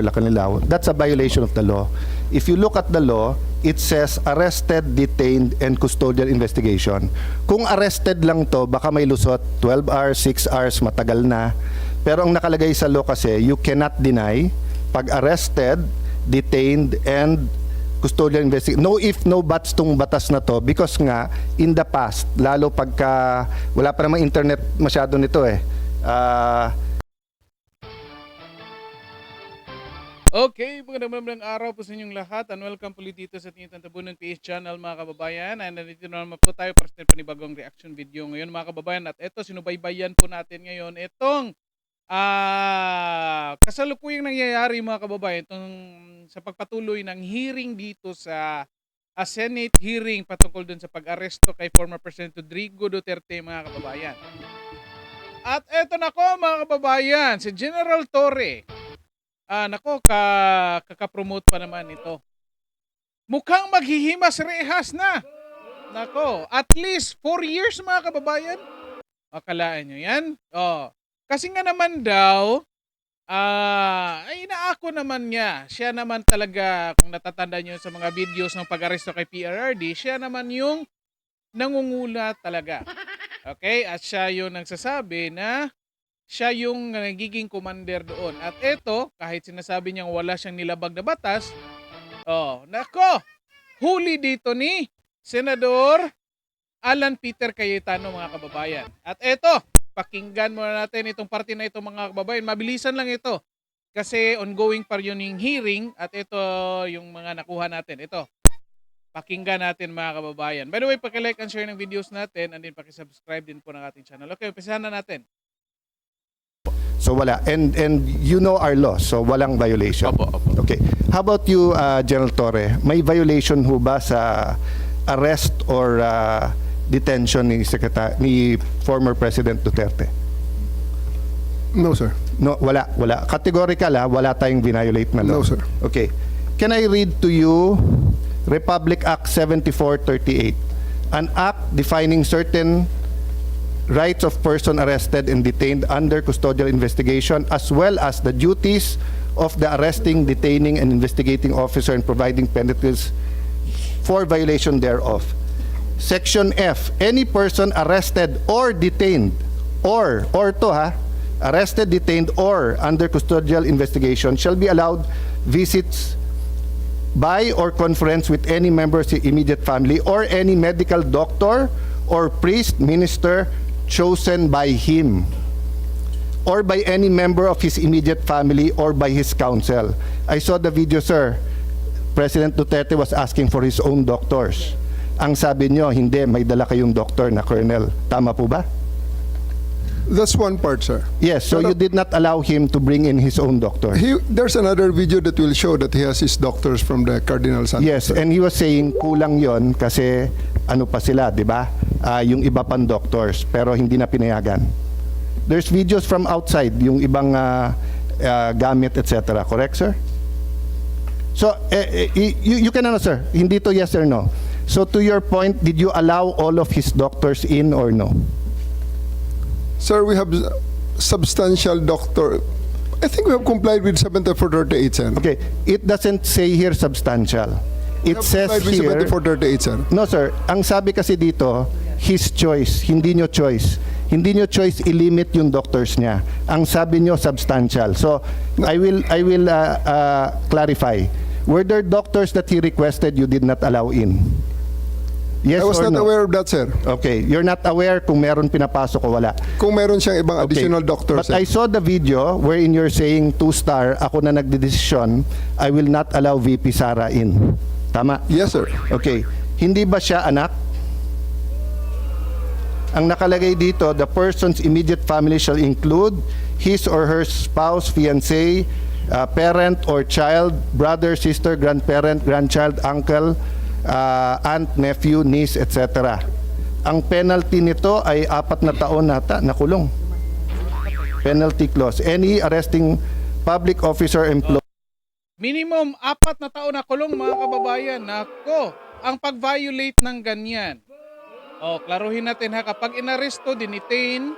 Lacanilao, that's a violation of the law. If you look at the law, it says arrested, detained, and custodial investigation. Kung arrested lang to, baka may lusot, 12 hours, 6 hours, matagal na. Pero ang nakalagay sa law kasi, you cannot deny pag arrested, detained, and custodial investigation. No if, no buts tong batas na to because nga, in the past, lalo pagka, wala pa namang internet masyado nito eh, Okay, magandang araw po sa inyong lahat and welcome po dito sa ating Tabunan PH channel mga kababayan. And nandito naman po tayo para sa panibagong reaction video ngayon mga kababayan. At ito, sinubaybayan po natin ngayon itong kasalukuyang nangyayari mga kababayan itong sa pagpatuloy ng hearing dito sa Senate hearing patungkol dun sa pag-aresto kay former President Rodrigo Duterte mga kababayan. At ito na ko mga kababayan, si General Torre. Nako, kakapromote pa naman ito. Mukhang maghihimas-rehas na. Nako, at least 4 years mga kababayan. Akalaan nyo yan? Kasi nga naman daw, ay inaako naman niya. Siya naman talaga, kung natatanda nyo sa mga videos ng pag-aresto kay PRRD, siya naman yung nangungula talaga. Okay? At siya yung nagsasabi na siya yung nagiging commander doon. At ito, kahit sinasabi niyang wala siyang nilabag na batas, nako, huli dito ni Senador Alan Peter Cayetano mga kababayan. At ito, pakinggan muna natin itong parte na ito mga kababayan. Mabilisan lang ito kasi ongoing pa yun yung hearing at ito yung mga nakuha natin. Ito, pakinggan natin mga kababayan. By the way, paki-like and share ng videos natin and din paki-subscribe din po ng ating channel. Okay, umpisahan na natin. so wala. And you know our law, so walang violation. Opo. Okay. How about you, General Torre? May violation ho ba sa arrest or detention ni former President Duterte? No, sir. No, wala. Categorical wala tayong violate na law. No, sir. Okay. Can I read to you Republic Act 7438? An act defining certain rights of person arrested and detained under custodial investigation as well as the duties of the arresting, detaining, and investigating officer and providing penalties for violation thereof. Section F, any person arrested or detained arrested, detained, or under custodial investigation shall be allowed visits by or conference with any member of the immediate family or any medical doctor or priest, minister chosen by him or by any member of his immediate family or by his counsel. I saw the video, sir. President Duterte was asking for his own doctors. Ang sabi nyo, hindi, may dala kayong doktor na colonel. Tama po ba? That's one part, sir. Yes, so you did not allow him to bring in his own doctor. There's another video that will show that he has his doctors from the Cardinal Santos. Yes, and he was saying kulang yon kasi ano pa sila, di ba? Yung iba pang doctors, pero hindi na pinayagan. There's videos from outside, yung ibang gamit, etc. Correct, sir? So, you can answer. Hindi to yes or no. So, to your point, did you allow all of his doctors in or no? Sir, we have substantial doctor. I think we have complied with 7438, sir. Okay, it doesn't say here substantial. It says here, 7438, sir. no sir, ang sabi kasi dito, his choice, hindi nyo choice. Hindi nyo choice i-limit yung doctors niya. Ang sabi nyo substantial. So, I will clarify. Were there doctors that he requested you did not allow in? Yes I was or not no? aware of that, sir. Okay, you're not aware kung meron pinapasok o wala. Kung meron siyang ibang Okay. additional doctors, But I saw the video wherein you're saying 2-star, ako na nagdedesisyon, I will not allow VP Sara in. Tama? Yes, sir. Okay. Hindi ba siya anak? Ang nakalagay dito, the person's immediate family shall include his or her spouse, fiancé, parent or child, brother, sister, grandparent, grandchild, uncle, aunt, nephew, niece, etc. Ang penalty nito ay 4 na taon nata na kulong. Penalty clause. Any arresting public officer employee Minimum 4 na taon na kulong mga kababayan. Nako, ang pag-violate ng ganyan. Klaruhin natin ha, kapag inaresto, dinitain,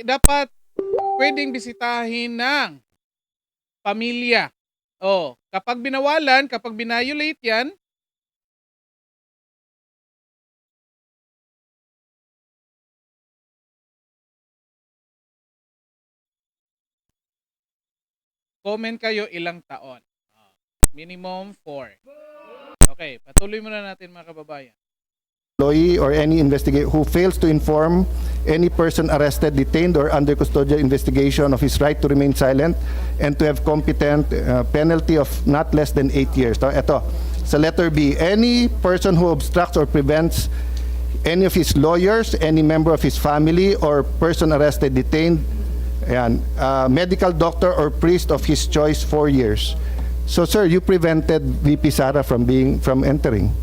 dapat pwedeng bisitahin ng pamilya. Oh, kapag binawalan, kapag binayolate yan, comment kayo ilang taon. Minimum 4. Okay, patuloy muna natin mga kababayan. Employee or any investigator who fails to inform any person arrested, detained, or under custodial investigation of his right to remain silent and to have competent penalty of not less than 8 years. So, ito, sa letter B, any person who obstructs or prevents any of his lawyers, any member of his family, or person arrested, detained, ayan, medical doctor or priest of his choice 4 years. So, sir, you prevented VP Sara from entering.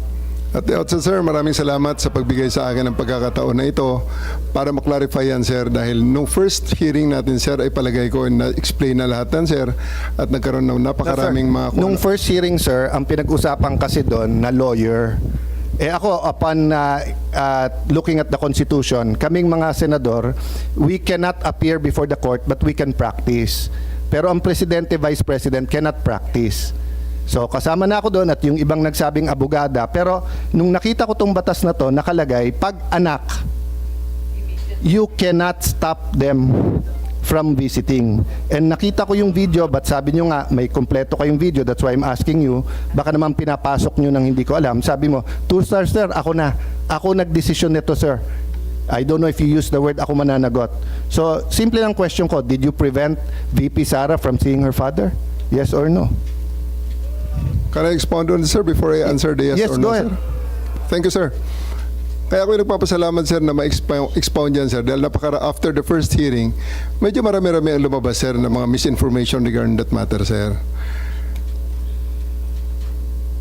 At the outset, sir, maraming salamat sa pagbigay sa akin ng pagkakataon na ito para maklarify yan, sir, dahil nung first hearing natin, sir, ay palagay ko na-explain na lahat yan, sir, at nagkaroon ng napakaraming mga... Nung first hearing, sir, ang pinag-usapan kasi doon na lawyer, ako, upon looking at the Constitution, kaming mga senador, we cannot appear before the court but we can practice. Pero ang presidente, vice president cannot practice. So kasama na ako doon at yung ibang nagsabing abogada. Pero nung nakita ko tong batas na to, nakalagay, pag anak, you cannot stop them from visiting. And nakita ko yung video, but sabi nyo nga, may kompleto kayong video, that's why I'm asking you, baka naman pinapasok nyo nang hindi ko alam. Sabi mo, 2 stars, sir, ako nagdesisyon nito, sir. I don't know if you use the word ako mananagot. So, simple lang question ko, did you prevent VP Sara from seeing her father? Yes or no? Can I expound on this, sir, before I answer the yes, Yes, or no, go ahead. sir? Thank you, sir. Kaya ako nagpapasalamat, sir, na ma-expound yan, sir, dahil after the first hearing, medyo marami-rami ang lumabas, sir, ng mga misinformation regarding that matter, sir.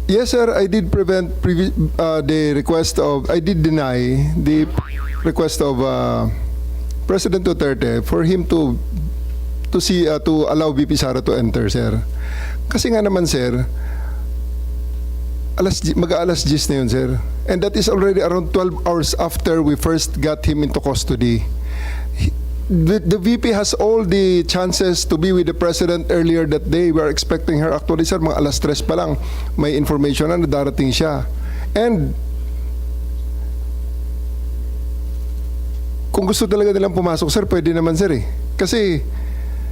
Yes, sir, I did I did deny the request of President Duterte for him to allow VP Sara to enter, sir. Kasi nga naman, sir, mag-aalas 10 na yun, sir. And that is already around 12 hours after we first got him into custody. The VP has all the chances to be with the President earlier that day. We are expecting her. Actually, sir, mga alas 3 pa lang, may information na darating siya. And kung gusto talaga nilang pumasok, sir, pwede naman, sir, eh. Kasi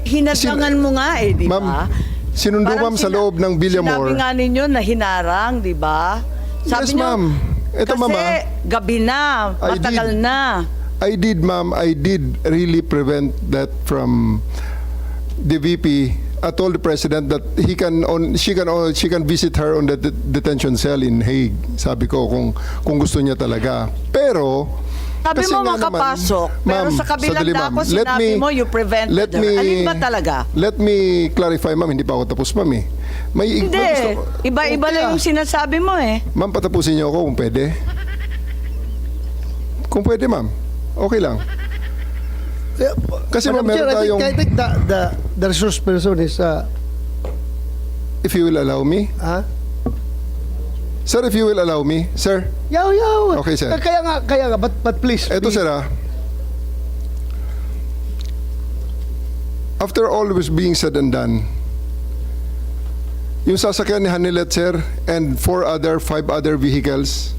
hinadangan mo nga eh, di ba? Ma'am, sinundo, Parang ma'am, sa loob ng Villamor. Sinabi nga ninyo na hinarang, di ba? Yes, ma'am. Ito, kasi ma'am, gabi na, matagal na. I did, ma'am. I did really prevent that from the VP. I told the president that she can visit her on the detention cell in Hague. Sabi ko kung gusto niya talaga. Pero sabi kasi mo nga makapasok, naman, pero ma'am, sa kabilang sandali, dako ma'am. sinabi mo you prevented her. Alin ba talaga? Let me clarify, ma'am. Hindi pa ako tapos, ma'am, eh. Hindi. Iba-iba lang yung sinasabi mo eh. Ma'am, patapusin niyo ako kung pwede. Kung pwede, ma'am. Okay lang. Kasi ma'am, meron tayong... I think the resource person is... If you will allow me. Sir, if you will allow me. Sir. Yaw. Okay, sir. Kaya nga, but please. Eto, sir, after all was being said and done, yung sasakyan ni Hanilet, sir, and 5 other vehicles,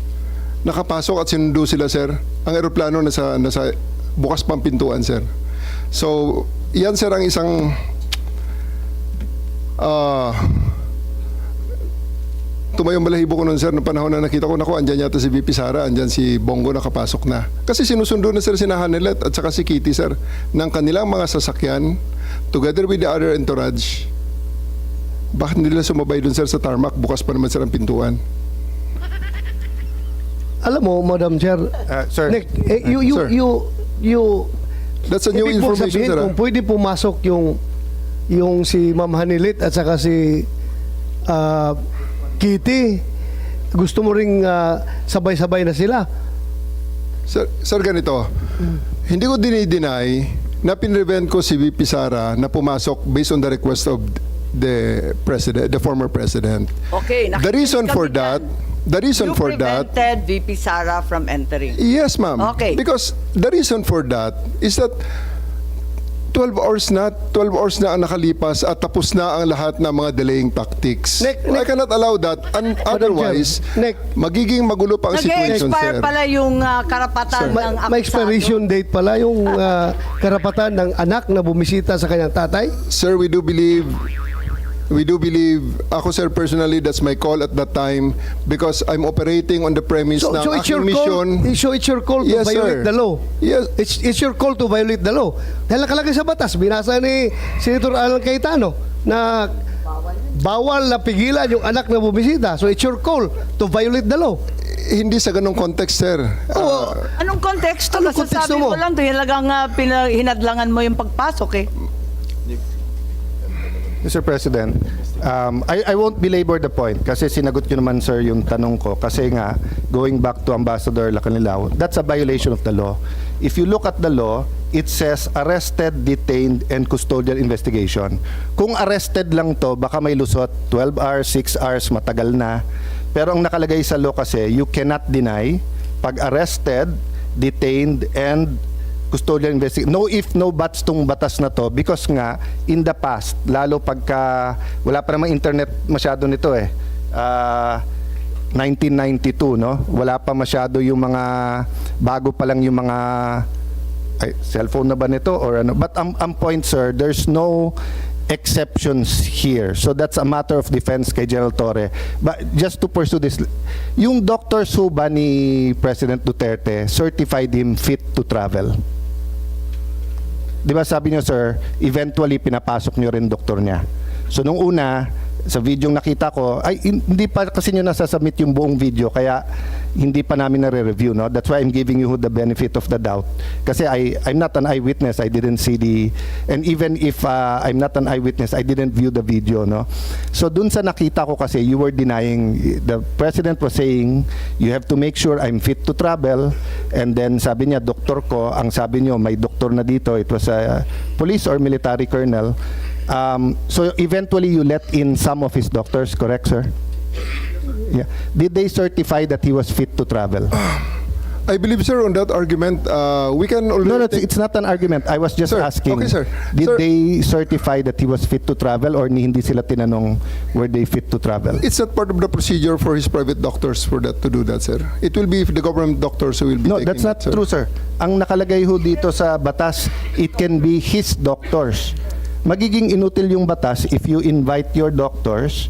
nakapasok at sinundo sila, sir. Ang eroplano nasa bukas pang pintuan, sir. So, yan, sir, ang isang tumayong balahibo ko nun, sir, noong panahon na nakita ko, andyan yata si VP Sara, andyan si Bongo nakapasok na. Kasi sinusundo na, sir, si Hanilet at saka si Kitty, sir, ng kanilang mga sasakyan, together with the other entourage. Bakit nila sumabay dun, sir, sa tarmac? Bukas pa naman, sir, ang pintuan. Alam mo, Madam Chair, Sir. Nick, Sir. you That's a new ibig mong information, sabihin, sir. kung pwede pumasok yung si Ma'am Hanilit at saka si Kitty, gusto mo ring sabay-sabay na sila. Sir, ganito. Hindi ko dinideny na pinrevent ko si VP Sara na pumasok based on the request of the president, the former president. Okay, The reason for that, you prevented VP Sara from entering. yes, ma'am. Okay. Because the reason for that is that 12 hours na ang nakalipas at tapos na ang lahat ng mga delaying tactics. Nick, I cannot allow that. Otherwise, Nick, magiging magulo pa ang situation, Nag-expire sir. pala yung karapatan ng akusado. may expiration date pala yung karapatan ng anak na bumisita sa kanyang tatay. Sir, we do believe, ako sir personally, that's my call at that time because I'm operating on the premise So, na so ang it's your aking mission. call. So it's your call to Yes, violate sir. the law. Yes. It's your call to violate the law. Dahil nakalagay sa batas, binasa ni Senator Alan Cayetano na bawal na pigilan yung anak na bumisita. So it's your call to violate the law. Hindi sa ganong context, sir. Oo. Anong konteksto? Anong konteksto Kasasabi mo? mo lang, talagang hinadlangan mo yung pagpasok eh. Mr. President, I won't belabor the point kasi sinagot nyo naman, sir, yung tanong ko. Kasi nga, going back to Ambassador Lacanilao, that's a violation of the law. If you look at the law, it says arrested, detained, and custodial investigation. Kung arrested lang to, baka may lusot, 12 hours, 6 hours, matagal na. Pero ang nakalagay sa law kasi, you cannot deny pag arrested, detained, and custodial investigation. No if, no buts tong batas na to because nga, in the past, lalo pagka, wala pa namang internet masyado nito eh. 1992, no? Wala pa masyado yung mga, bago pa lang yung mga, cellphone na ba nito or ano? But ang point, sir, there's no exceptions here. So that's a matter of defense kay General Torre. But just to pursue this, yung Dr. Suba ni President Duterte certified him fit to travel. Di ba sabi niyo, sir, eventually pinapasok niyo rin doktor niya. So nung una, sa video nakita ko, ay hindi pa kasi niyo nasasubmit yung buong video kaya hindi pa namin nare-review, no? That's why I'm giving you the benefit of the doubt. Kasi I'm not an eyewitness, I didn't see and even if I'm not an eyewitness, I didn't view the video, no? So dun sa nakita ko kasi, you were denying, the President was saying, you have to make sure I'm fit to travel, and then sabi niya, doktor ko, ang sabi niyo, may doktor na dito, it was a police or military colonel. So eventually you let in some of his doctors, correct, sir? Yeah. Did they certify that he was fit to travel? I believe, sir, on that argument, we can already No, take- it's not an argument. I was just Sir, asking. okay, sir. Did Sir- they certify that he was fit to travel or hindi sila tinanong were they fit to travel? It's not part of the procedure for his private doctors for that to do that, sir. It will be the government doctors who will be No, taking that's not that, sir. true, sir. Ang nakalagay ho dito sa batas, it can be his doctors. Magiging inutil yung batas if you invite your doctors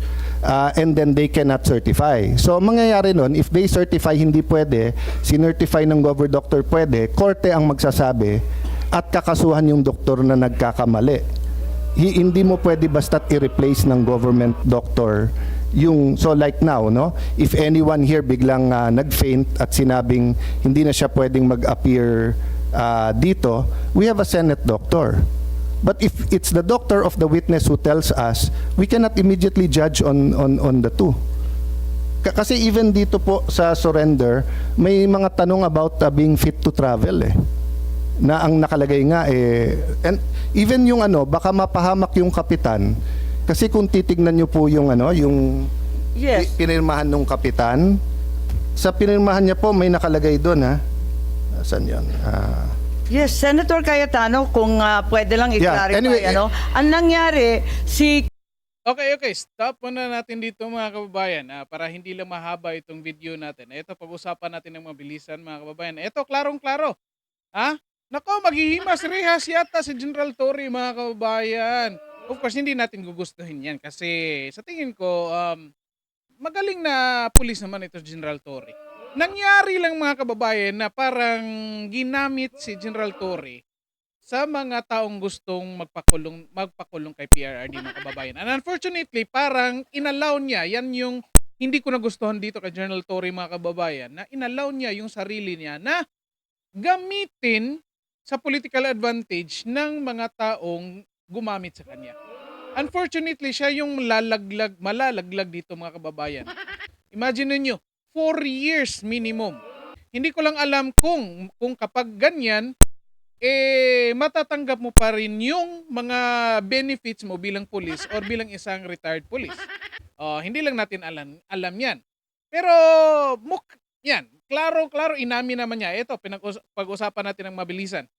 and then they cannot certify. So, ang mangyayari nun, if they certify hindi pwede, sinertify ng gover doctor pwede, korte ang magsasabi at kakasuhan yung doktor na nagkakamali. Hindi mo pwede basta't i-replace ng government doctor yung, so like now, no? If anyone here biglang nag-faint at sinabing hindi na siya pwedeng mag-appear dito, we have a Senate doctor. But if it's the doctor of the witness who tells us, we cannot immediately judge on the two. Kasi even dito po sa surrender, may mga tanong about being fit to travel eh. Na ang nakalagay nga eh, and even yung ano, baka mapahamak yung kapitan. Kasi kung titignan nyo po yung ano, yung Yes. pinirmahan ng kapitan, sa pinirmahan niya po may nakalagay doon ha. Saan yun? Yes, Senator Cayetano, kung pwede lang i-clarify, anyway, ang nangyari, si Okay, stop muna natin dito mga kababayan para hindi lang mahaba itong video natin. Ito, pag-usapan natin ng mabilisan mga kababayan. Ito, klarong-klaro. Ha? Nako, maghihimas rehas yata si General Torre mga kababayan. Of course, hindi natin gugustuhin yan kasi sa tingin ko, magaling na pulis naman ito General Torre. Nangyari lang mga kababayan na parang ginamit si General Torre sa mga taong gustong magpakulong kay PRRD mga kababayan. And unfortunately, parang inallow niya, yan yung hindi ko nagustuhan dito kay General Torre mga kababayan, na inallow niya yung sarili niya na gamitin sa political advantage ng mga taong gumamit sa kanya. Unfortunately, siya yung malalaglag dito mga kababayan. Imagine niyo 4 years minimum. Hindi ko lang alam kung kapag ganyan, matatanggap mo pa rin yung mga benefits mo bilang police or bilang isang retired police. Hindi lang natin alam yan. Pero, yan, klaro, inamin naman niya. Ito, pag-usapan natin ng mabilisan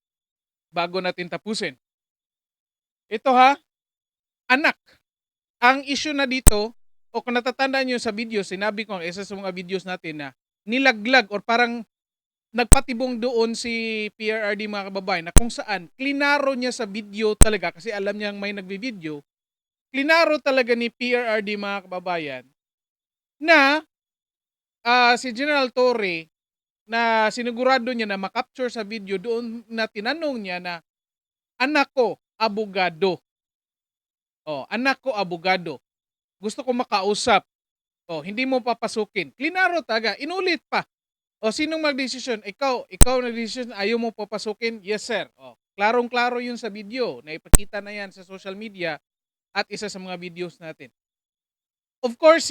bago natin tapusin. Ito ha, anak. Ang issue na dito, o kung natatandaan nyo sa video, sinabi ko ang isa sa mga videos natin na nilaglag or parang nagpatibong doon si PRRD mga kababayan na kung saan klinaro niya sa video talaga kasi alam niyang may nagbi-video. Klinaro talaga ni PRRD mga kababayan na si General Torre na sinigurado niya na makapture sa video doon na tinanong niya na anak ko, abogado. Oh, anak ko, abogado. Gusto ko makausap. Oh, hindi mo papasukin. Klinaro taga, inulit pa. O sinong magdesisyon? Ikaw nagdesisyon, ayaw mo papasukin? Yes, sir. O, klarong-klaro yun sa video. Naipakita na yan sa social media at isa sa mga videos natin. Of course,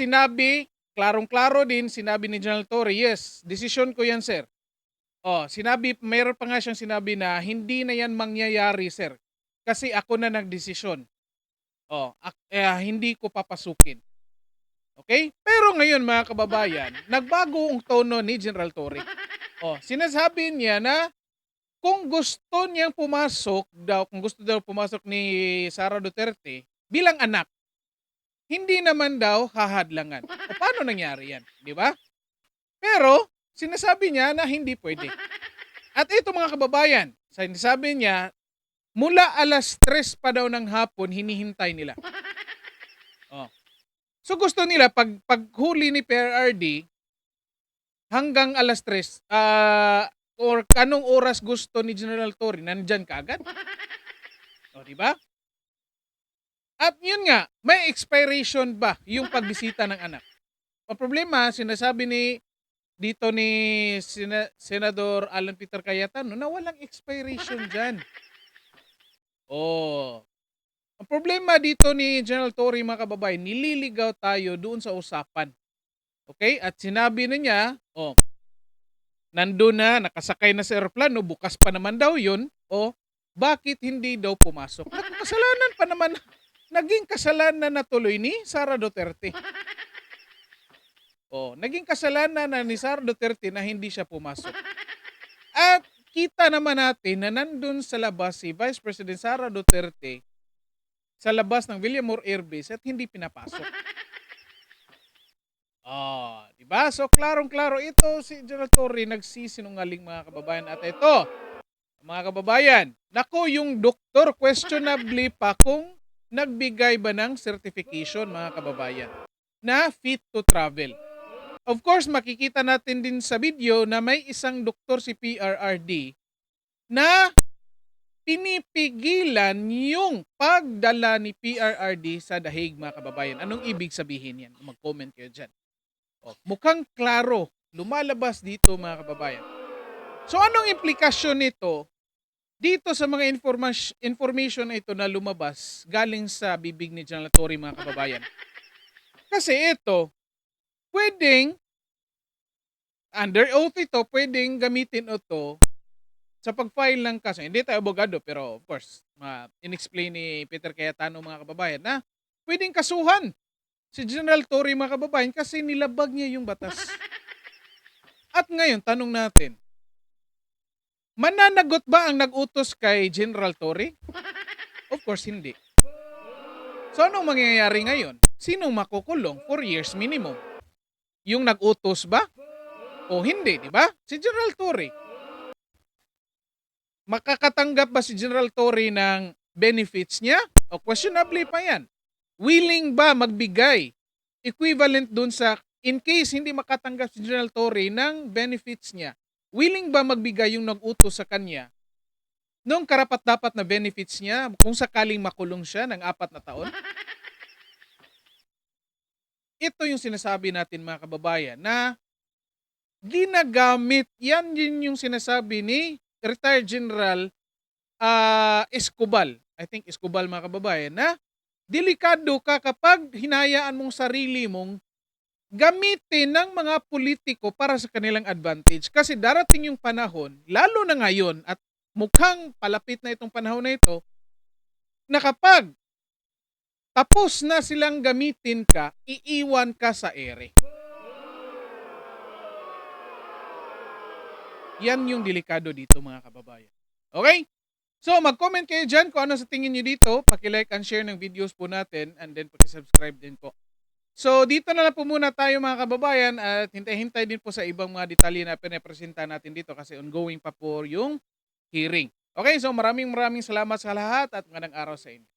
klarong-klaro din, sinabi ni General Torre, yes, desisyon ko yan, sir. O, mayroon pa nga siyang sinabi na hindi na yan mangyayari, sir. Kasi ako na nagdesisyon. O, hindi ko papasukin. Okay? Pero ngayon mga kababayan, nagbago ang tono ni General Torre. Sinasabi niya na kung gusto niyang pumasok daw, kung gusto daw pumasok ni Sara Duterte bilang anak, hindi naman daw hahadlangan. O paano nangyari yan? Di ba? Pero sinasabi niya na hindi pwede. At ito mga kababayan, sinasabi niya, mula alas 3 pa daw ng hapon, hinihintay nila. So gusto nila paghuli ni PRRD hanggang alas 3 or kanong oras gusto ni General Torre nandyan ka agad. O di ba? At yun nga, may expiration ba yung pagbisita ng anak? Ang problema, sinasabi dito ni Senador Alan Peter Cayetano na walang expiration dyan. Ang problema dito ni General Torre mga kababayan, nililigaw tayo doon sa usapan. Okay? At sinabi na niya, nandun na, nakasakay na sa aeroplano, bukas pa naman daw yun, bakit hindi daw pumasok? Kasalanan pa naman, naging kasalanan na tuloy ni Sara Duterte. Naging kasalanan na ni Sara Duterte na hindi siya pumasok. At kita naman natin na nandun sa labas si Vice President Sara Duterte sa labas ng Villamor Air Base at hindi pinapasok. Diba? So, klarong-klaro ito si General Torre nagsisinungaling mga kababayan. At ito, mga kababayan, nako yung doktor questionably pa kung nagbigay ba ng certification mga kababayan na fit to travel. Of course, makikita natin din sa video na may isang doktor si PRRD na pinipigilan yung pagdala ni PRRD sa dahig mga kababayan. Anong ibig sabihin yan? Mag-comment kayo dyan. Mukhang klaro, lumalabas dito mga kababayan. So anong implikasyon nito dito sa mga information na ito na lumabas galing sa bibig ni General Torre mga kababayan? Kasi ito, pwedeng, under oath ito, pwedeng gamitin ito sa pag-file ng kaso. Hindi tayo abogado, pero of course, in-explain ni Peter Cayetano mga kababayan na pwedeng kasuhan si General Torre mga kababayan kasi nilabag niya yung batas. At ngayon, tanong natin, mananagot ba ang nag-utos kay General Torre? Of course, hindi. So, anong mangyayari ngayon? Sinong makukulong? 4 years minimum. Yung nag-utos ba? O hindi, di ba? Si General Torre. Makakatanggap ba si General Torre ng benefits niya? O questionably pa yan. Willing ba magbigay equivalent dun sa, in case hindi makatanggap si General Torre ng benefits niya, willing ba magbigay yung nag-utos sa kanya nung karapat-dapat na benefits niya kung sakaling makulong siya ng 4 na taon? Ito yung sinasabi natin mga kababayan na ginagamit, yan din yung sinasabi ni retired General Escobal. I think Escobal mga kababayan na delikado ka kapag hinayaan mong sarili mong gamitin ng mga politiko para sa kanilang advantage. Kasi darating yung panahon, lalo na ngayon at mukhang palapit na itong panahon na ito, na kapag tapos na silang gamitin ka, iiwan ka sa ere. Yan yung delikado dito mga kababayan. Okay? So, mag-comment kayo dyan kung ano sa tingin nyo dito. Paki-like and share ng videos po natin and then paki-subscribe din po. So, dito na lang po muna tayo mga kababayan at hintay-hintay din po sa ibang mga detalye na pinapresenta natin dito kasi ongoing pa po yung hearing. Okay, so maraming salamat sa lahat at magandang araw sa inyo.